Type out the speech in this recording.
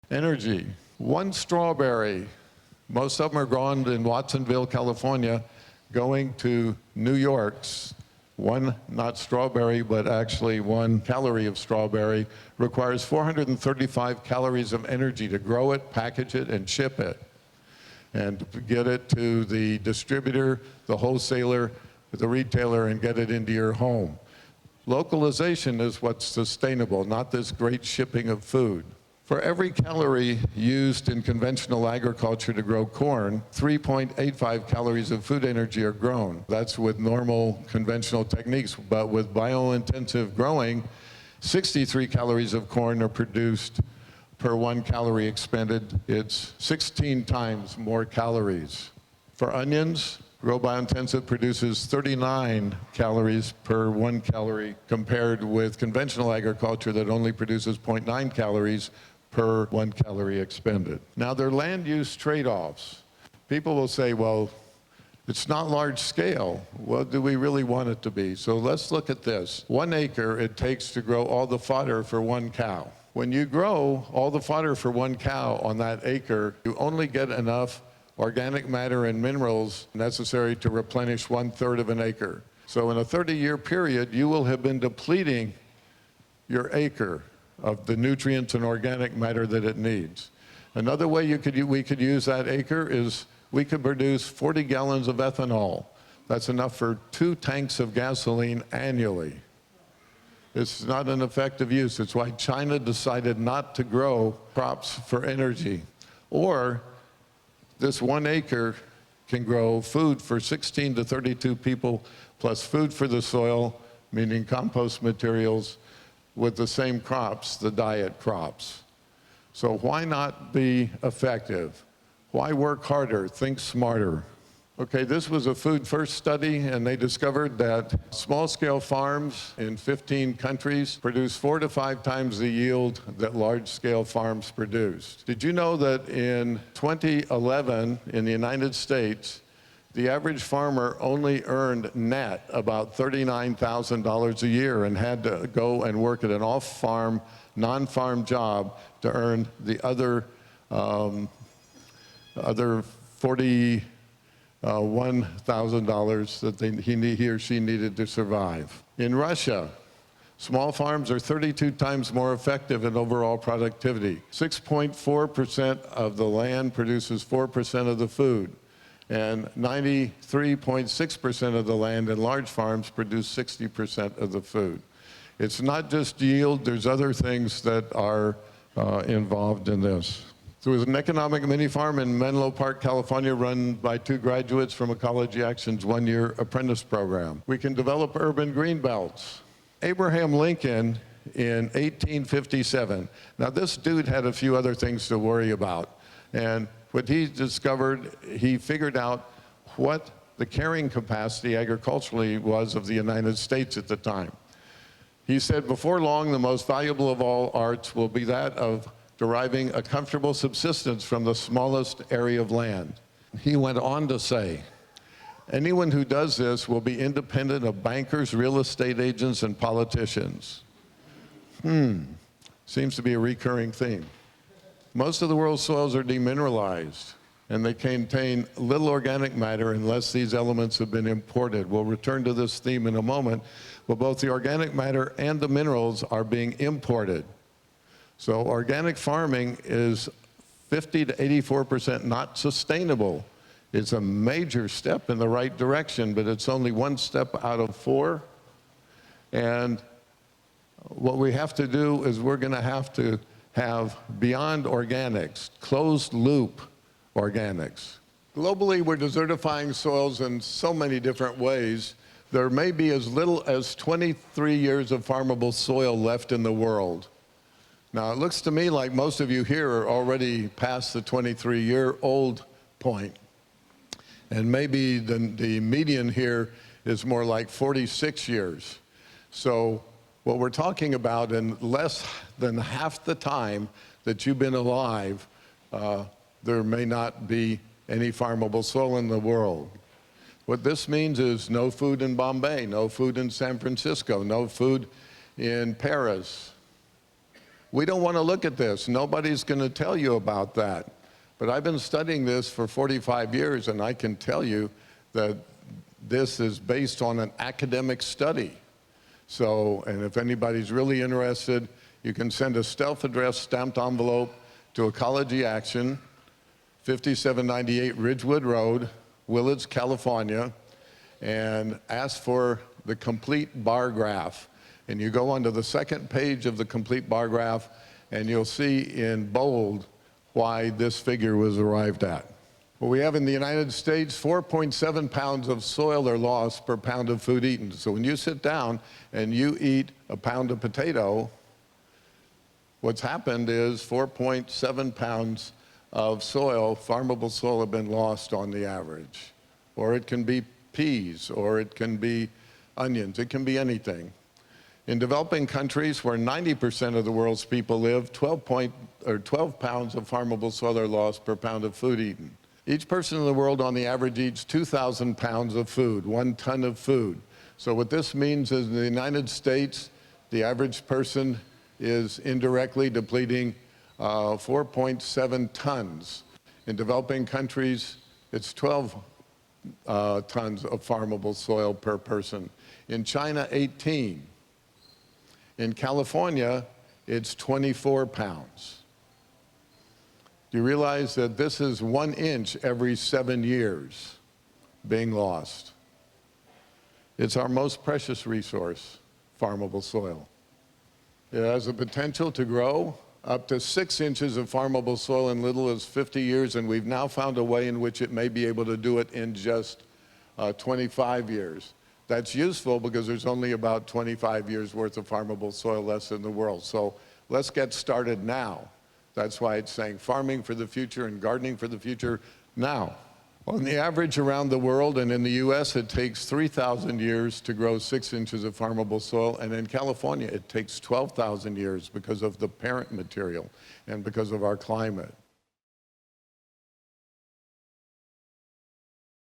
Energy. One strawberry, most of them are grown in Watsonville, California, going to New York's. One, not strawberry, but actually 1 calorie of strawberry requires 435 calories of energy to grow it, package it, and ship it, and get it to the distributor, the wholesaler, the retailer, and get it into your home. Localization is what's sustainable, not this great shipping of food. For every calorie used in conventional agriculture to grow corn, 3.85 calories of food energy are grown. That's with normal conventional techniques, but with biointensive growing, 63 calories of corn are produced per 1 calorie expended. It's 16 times more calories. For onions, Grow Biointensive produces 39 calories per 1 calorie compared with conventional agriculture that only produces 0.9 calories per 1 calorie expended. Now, there are land use trade-offs. People will say, well, it's not large scale. Well, do we really want it to be? So let's look at this. 1 acre it takes to grow all the fodder for 1 cow. When you grow all the fodder for 1 cow on that acre, you only get enough organic matter and minerals necessary to replenish 1/3 of an acre. So in a 30-year period, you will have been depleting your acre of the nutrients and organic matter that it needs. Another way we could use that acre is we could produce 40 gallons of ethanol. That's enough for 2 tanks of gasoline annually. It's not an effective use. It's why China decided not to grow crops for energy. Or this 1 acre can grow food for 16 to 32 people, plus food for the soil, meaning compost materials, with the same crops, the diet crops. So why not be effective? Why work harder, think smarter? Okay, this was a Food First study, and they discovered that small-scale farms in 15 countries produce 4 to 5 times the yield that large-scale farms produced. Did you know that in 2011, in the United States, the average farmer only earned net about $39,000 a year and had to go and work at an off-farm, non-farm job to earn the other $41,000 that he or she needed to survive. In Russia, small farms are 32 times more effective in overall productivity. 6.4% of the land produces 4% of the food, and 93.6% of the land in large farms produce 60% of the food. It's not just yield, there's other things that are involved in this. There was an economic mini-farm in Menlo Park, California, run by 2 graduates from Ecology Action's 1-year apprentice program. We can develop urban green belts. Abraham Lincoln in 1857. Now, this dude had a few other things to worry about. And what he discovered, he figured out what the carrying capacity agriculturally was of the United States at the time. He said, before long, the most valuable of all arts will be that of deriving a comfortable subsistence from the smallest area of land. He went on to say, anyone who does this will be independent of bankers, real estate agents, and politicians. Seems to be a recurring theme. Most of the world's soils are demineralized, and they contain little organic matter unless these elements have been imported. We'll return to this theme in a moment, but both the organic matter and the minerals are being imported. So organic farming is 50 to 84% not sustainable. It's a major step in the right direction, but it's only 1 step out of 4. And what we have to do is we're going to have beyond organics, closed loop organics. Globally, we're desertifying soils in so many different ways. There may be as little as 23 years of farmable soil left in the world. Now, it looks to me like most of you here are already past the 23-year-old point. And maybe the median here is more like 46 years. So what we're talking about, in less than half the time that you've been alive, there may not be any farmable soil in the world. What this means is no food in Bombay, no food in San Francisco, no food in Paris. We don't want to look at this. Nobody's going to tell you about that. But I've been studying this for 45 years, and I can tell you that this is based on an academic study. So, and if anybody's really interested, you can send a self-addressed stamped envelope to Ecology Action, 5798 Ridgewood Road, Willits, California, and ask for the complete bar graph. And you go onto the second page of the complete bar graph, and you'll see in bold why this figure was arrived at. Well, we have in the United States 4.7 pounds of soil are lost per pound of food eaten. So when you sit down and you eat a pound of potato, what's happened is 4.7 pounds of soil, farmable soil, have been lost on the average. Or it can be peas, or it can be onions, it can be anything. In developing countries where 90% of the world's people live, 12 pounds of farmable soil are lost per pound of food eaten. Each person in the world on the average eats 2,000 pounds of food, 1 ton of food. So what this means is in the United States, the average person is indirectly depleting 4.7 tons. In developing countries, it's 12 tons of farmable soil per person. In China, 18. In California, it's 24 pounds. Do you realize that this is 1 inch every 7 years being lost? It's our most precious resource, farmable soil. It has the potential to grow up to 6 inches of farmable soil in little as 50 years, and we've now found a way in which it may be able to do it in just 25 years. That's useful because there's only about 25 years worth of farmable soil left in the world. So let's get started now. That's why it's saying farming for the future and gardening for the future now. On the average around the world and in the US, it takes 3,000 years to grow 6 inches of farmable soil. And in California, it takes 12,000 years because of the parent material and because of our climate.